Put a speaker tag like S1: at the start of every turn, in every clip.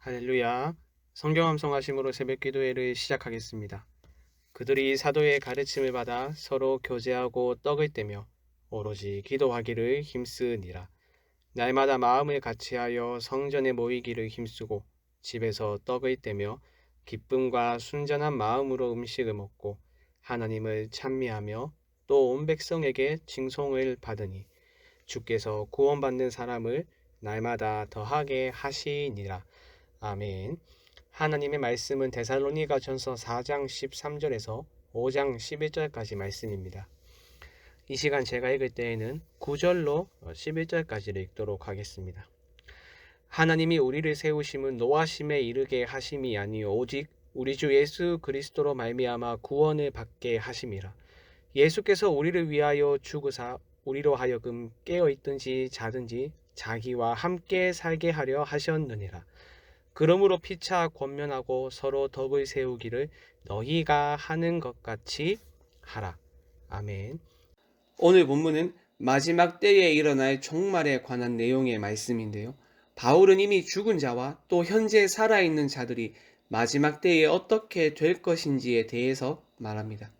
S1: 할렐루야. 성경 함성하심으로 새벽 기도회를 시작하겠습니다. 그들이 사도의 가르침을 받아 서로 교제하고 떡을 떼며 오로지 기도하기를 힘쓰니라. 날마다 마음을 같이하여 성전에 모이기를 힘쓰고 집에서 떡을 떼며 기쁨과 순전한 마음으로 음식을 먹고 하나님을 찬미하며 또 온 백성에게 칭송을 받으니 주께서 구원받는 사람을 날마다 더하게 하시니라. 아멘. 하나님의 말씀은 데살로니가 전서 4장 13절에서 5장 11절까지 말씀입니다. 이 시간 제가 읽을 때에는 9절로 11절까지를 읽도록 하겠습니다. 하나님이 우리를 세우심은 노하심에 이르게 하심이 아니요 오직 우리 주 예수 그리스도로 말미암아 구원을 받게 하심이라. 예수께서 우리를 위하여 죽으사 우리로 하여금 깨어있든지 자든지 자기와 함께 살게 하려 하셨느니라. 그러므로 피차 권면하고 서로 덕을 세우기를 너희가 하는 것 같이 하라. 아멘. 오늘 본문은 마지막 때에 일어날 종말에 관한 내용의 말씀인데요. 바울은 이미 죽은 자와 또 현재 살아있는 자들이 마지막 때에 어떻게 될 것인지에 대해서 말합니다.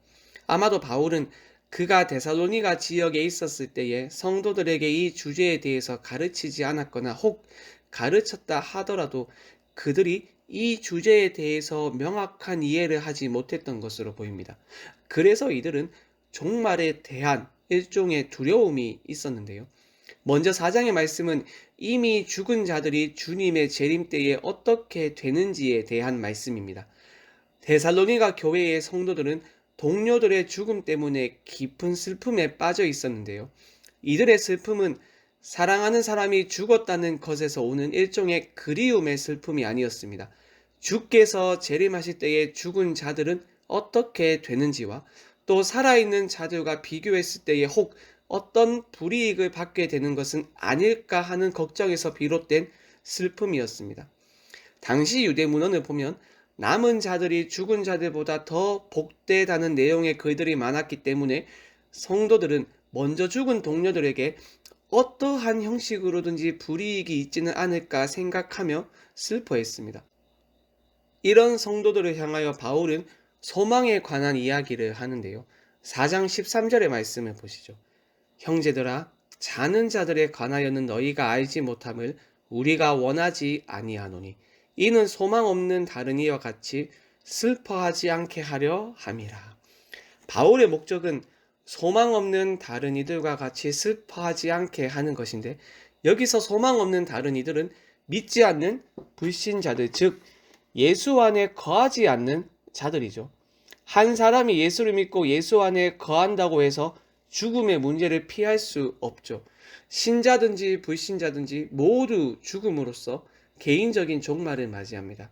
S1: 아마도 바울은 그가 데살로니가 지역에 있었을 때에 성도들에게 이 주제에 대해서 가르치지 않았거나 혹 가르쳤다 하더라도 그들이 이 주제에 대해서 명확한 이해를 하지 못했던 것으로 보입니다. 그래서 이들은 종말에 대한 일종의 두려움이 있었는데요. 먼저 4장의 말씀은 이미 죽은 자들이 주님의 재림 때에 어떻게 되는지에 대한 말씀입니다. 데살로니가 교회의 성도들은 동료들의 죽음 때문에 깊은 슬픔에 빠져 있었는데요. 이들의 슬픔은 사랑하는 사람이 죽었다는 것에서 오는 일종의 그리움의 슬픔이 아니었습니다. 주께서 재림하실 때에 죽은 자들은 어떻게 되는지와 또 살아있는 자들과 비교했을 때에 혹 어떤 불이익을 받게 되는 것은 아닐까 하는 걱정에서 비롯된 슬픔이었습니다. 당시 유대 문헌을 보면 남은 자들이 죽은 자들보다 더 복되다는 내용의 글들이 많았기 때문에 성도들은 먼저 죽은 동료들에게 어떠한 형식으로든지 불이익이 있지는 않을까 생각하며 슬퍼했습니다. 이런 성도들을 향하여 바울은 소망에 관한 이야기를 하는데요. 4장 13절의 말씀을 보시죠. 형제들아, 자는 자들에 관하여는 너희가 알지 못함을 우리가 원하지 아니하노니 이는 소망 없는 다른 이와 같이 슬퍼하지 않게 하려 함이라. 바울의 목적은 소망 없는 다른 이들과 같이 슬퍼하지 않게 하는 것인데, 여기서 소망 없는 다른 이들은 믿지 않는 불신자들, 즉 예수 안에 거하지 않는 자들이죠. 한 사람이 예수를 믿고 예수 안에 거한다고 해서 죽음의 문제를 피할 수 없죠. 신자든지 불신자든지 모두 죽음으로써 개인적인 종말을 맞이합니다.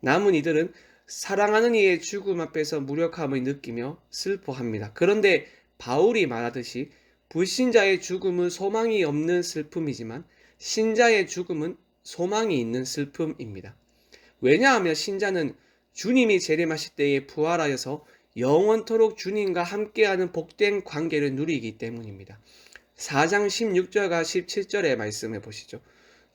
S1: 남은 이들은 사랑하는 이의 죽음 앞에서 무력함을 느끼며 슬퍼합니다. 그런데 바울이 말하듯이 불신자의 죽음은 소망이 없는 슬픔이지만 신자의 죽음은 소망이 있는 슬픔입니다. 왜냐하면 신자는 주님이 재림하실 때에 부활하여서 영원토록 주님과 함께하는 복된 관계를 누리기 때문입니다. 4장 16절과 17절의 말씀을 보시죠.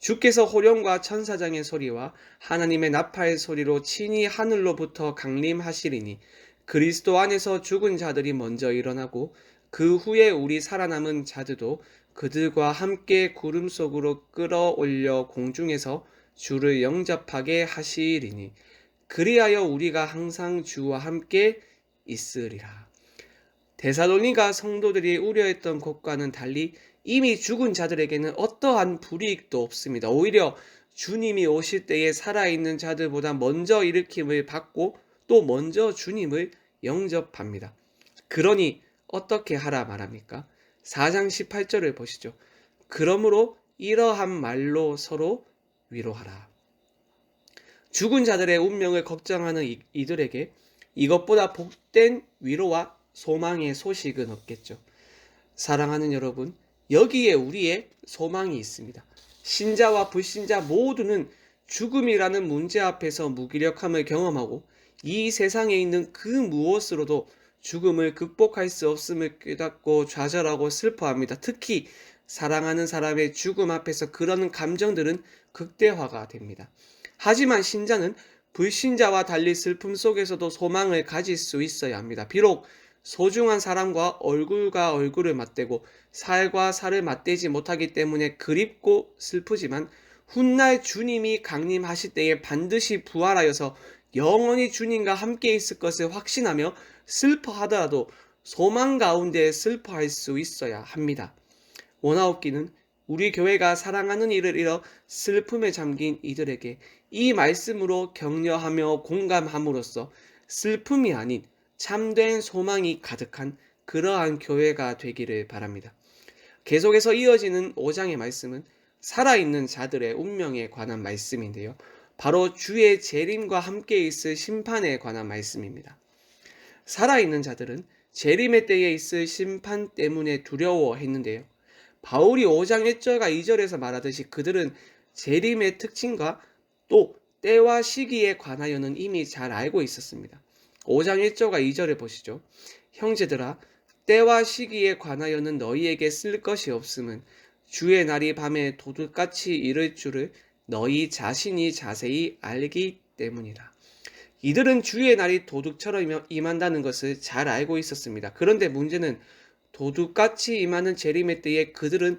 S1: 주께서 호령과 천사장의 소리와 하나님의 나팔의 소리로 친히 하늘로부터 강림하시리니 그리스도 안에서 죽은 자들이 먼저 일어나고 그 후에 우리 살아남은 자들도 그들과 함께 구름 속으로 끌어올려 공중에서 주를 영접하게 하시리니 그리하여 우리가 항상 주와 함께 있으리라. 데살로니가 성도들이 우려했던 것과는 달리 이미 죽은 자들에게는 어떠한 불이익도 없습니다. 오히려 주님이 오실 때에 살아있는 자들보다 먼저 일으킴을 받고 또 먼저 주님을 영접합니다. 그러니 어떻게 하라 말합니까? 4장 18절을 보시죠. 그러므로 이러한 말로 서로 위로하라. 죽은 자들의 운명을 걱정하는 이들에게 이것보다 복된 위로와 소망의 소식은 없겠죠. 사랑하는 여러분, 여기에 우리의 소망이 있습니다. 신자와 불신자 모두는 죽음이라는 문제 앞에서 무기력함을 경험하고 이 세상에 있는 그 무엇으로도 죽음을 극복할 수 없음을 깨닫고 좌절하고 슬퍼합니다. 특히 사랑하는 사람의 죽음 앞에서 그런 감정들은 극대화가 됩니다. 하지만 신자는 불신자와 달리 슬픔 속에서도 소망을 가질 수 있어야 합니다. 비록 소중한 사람과 얼굴을 맞대고 살과 살을 맞대지 못하기 때문에 그립고 슬프지만 훗날 주님이 강림하실 때에 반드시 부활하여서 영원히 주님과 함께 있을 것을 확신하며 슬퍼하더라도 소망 가운데 슬퍼할 수 있어야 합니다. 원하옵기는 우리 교회가 사랑하는 이를 잃어 슬픔에 잠긴 이들에게 이 말씀으로 격려하며 공감함으로써 슬픔이 아닌 참된 소망이 가득한 그러한 교회가 되기를 바랍니다. 계속해서 이어지는 5장의 말씀은 살아있는 자들의 운명에 관한 말씀인데요. 바로 주의 재림과 함께 있을 심판에 관한 말씀입니다. 살아있는 자들은 재림의 때에 있을 심판 때문에 두려워했는데요. 바울이 5장 1절과 2절에서 말하듯이 그들은 재림의 특징과 또 때와 시기에 관하여는 이미 잘 알고 있었습니다. 5장 1절과 2절에 보시죠. 형제들아, 때와 시기에 관하여는 너희에게 쓸 것이 없음은 주의 날이 밤에 도둑같이 이를 줄을 너희 자신이 자세히 알기 때문이라. 이들은 주의 날이 도둑처럼 임한다는 것을 잘 알고 있었습니다. 그런데 문제는 도둑같이 임하는 재림의 때에 그들은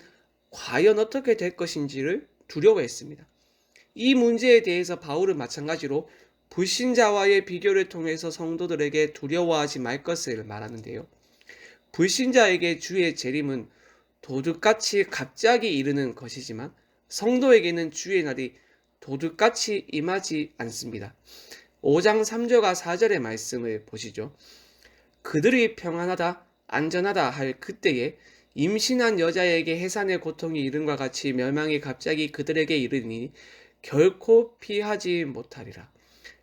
S1: 과연 어떻게 될 것인지를 두려워했습니다. 이 문제에 대해서 바울은 마찬가지로 불신자와의 비교를 통해서 성도들에게 두려워하지 말 것을 말하는데요. 불신자에게 주의 재림은 도둑같이 갑자기 이르는 것이지만 성도에게는 주의 날이 도둑같이 임하지 않습니다. 5장 3절과 4절의 말씀을 보시죠. 그들이 평안하다, 안전하다 할 그때에 임신한 여자에게 해산의 고통이 이른과 같이 멸망이 갑자기 그들에게 이르니 결코 피하지 못하리라.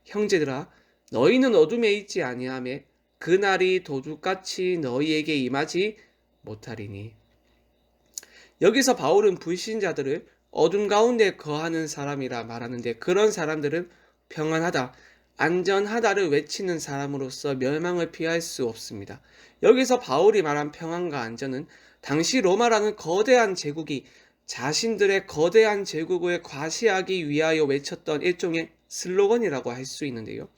S1: 형제들아, 너희는 어둠에 있지 아니하며 그 날이 도둑같이 너희에게 임하지 못하리니. 여기서 바울은 불신자들을 어둠 가운데 거하는 사람이라 말하는데 그런 사람들은 평안하다, 안전하다를 외치는 사람으로서 멸망을 피할 수 없습니다. 여기서 바울이 말한 평안과 안전은 당시 로마라는 거대한 제국이 자신들의 거대한 제국을 과시하기 위하여 외쳤던 일종의 슬로건이라고 할 수 있는데요.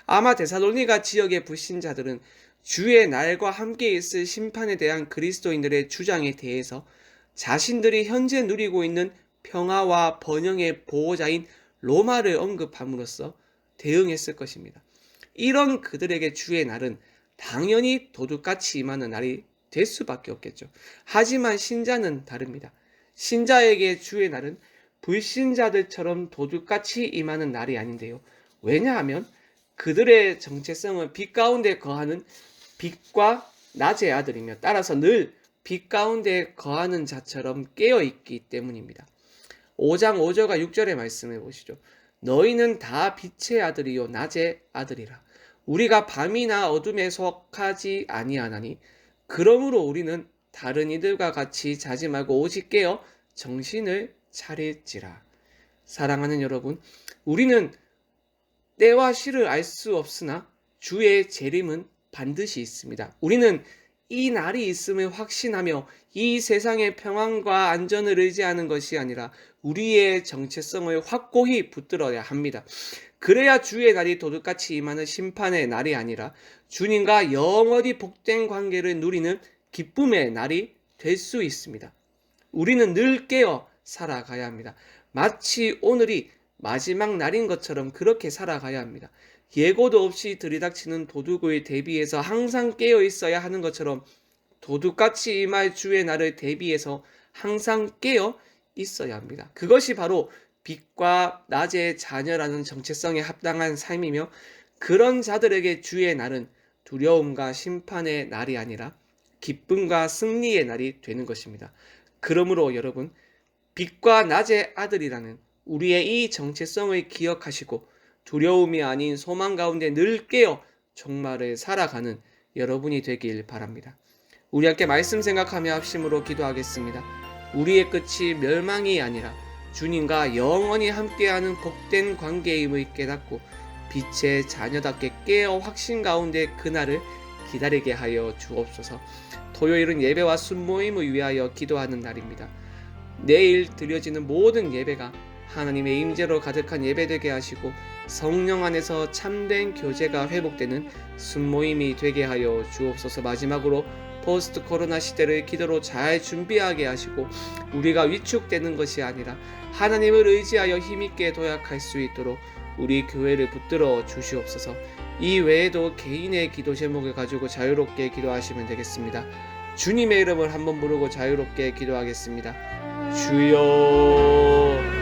S1: 아마 데살로니가 지역의 불신자들은 주의 날과 함께 있을 심판에 대한 그리스도인들의 주장에 대해서 자신들이 현재 누리고 있는 평화와 번영의 보호자인 로마를 언급함으로써 대응했을 것입니다. 이런 그들에게 주의 날은 당연히 도둑같이 임하는 날이 될 수밖에 없겠죠. 하지만 신자는 다릅니다. 신자에게 주의 날은 불신자들처럼 도둑같이 임하는 날이 아닌데요. 왜냐하면 그들의 정체성은 빛 가운데 거하는 빛과 낮의 아들이며 따라서 늘 빛 가운데 거하는 자처럼 깨어있기 때문입니다. 5장 5절과 6절의 말씀을 보시죠. 너희는 다 빛의 아들이요 낮의 아들이라. 우리가 밤이나 어둠에 속하지 아니하나니 그러므로 우리는 다른 이들과 같이 자지 말고 오직 깨어 정신을 차릴지라. 사랑하는 여러분, 우리는 때와 시를 알 수 없으나 주의 재림은 반드시 있습니다. 우리는 이 날이 있음을 확신하며 이 세상의 평안과 안전을 의지하는 것이 아니라 우리의 정체성을 확고히 붙들어야 합니다. 그래야 주의 날이 도둑같이 임하는 심판의 날이 아니라 주님과 영원히 복된 관계를 누리는 기쁨의 날이 될 수 있습니다. 우리는 늘 깨어 살아가야 합니다. 마치 오늘이 마지막 날인 것처럼 그렇게 살아가야 합니다. 예고도 없이 들이닥치는 도둑을 대비해서 항상 깨어 있어야 하는 것처럼 도둑같이 임할 주의 날을 대비해서 항상 깨어 있어야 합니다. 그것이 바로 빛과 낮의 자녀라는 정체성에 합당한 삶이며 그런 자들에게 주의 날은 두려움과 심판의 날이 아니라 기쁨과 승리의 날이 되는 것입니다. 그러므로 여러분, 빛과 낮의 아들이라는 우리의 이 정체성을 기억하시고 두려움이 아닌 소망 가운데 늘 깨어 종말을 살아가는 여러분이 되길 바랍니다. 우리 함께 말씀 생각하며 합심으로 기도하겠습니다. 우리의 끝이 멸망이 아니라 주님과 영원히 함께하는 복된 관계임을 깨닫고 빛의 자녀답게 깨어 확신 가운데 그날을 기다리게 하여 주옵소서. 토요일은 예배와 순모임을 위하여 기도하는 날입니다. 내일 드려지는 모든 예배가 하나님의 임재로 가득한 예배되게 하시고 성령 안에서 참된 교제가 회복되는 순모임이 되게 하여 주옵소서. 마지막으로 포스트 코로나 시대를 기도로 잘 준비하게 하시고 우리가 위축되는 것이 아니라 하나님을 의지하여 힘있게 도약할 수 있도록 우리 교회를 붙들어 주시옵소서. 이 외에도 개인의 기도 제목을 가지고 자유롭게 기도하시면 되겠습니다. 주님의 이름을 한번 부르고 자유롭게 기도하겠습니다. 주여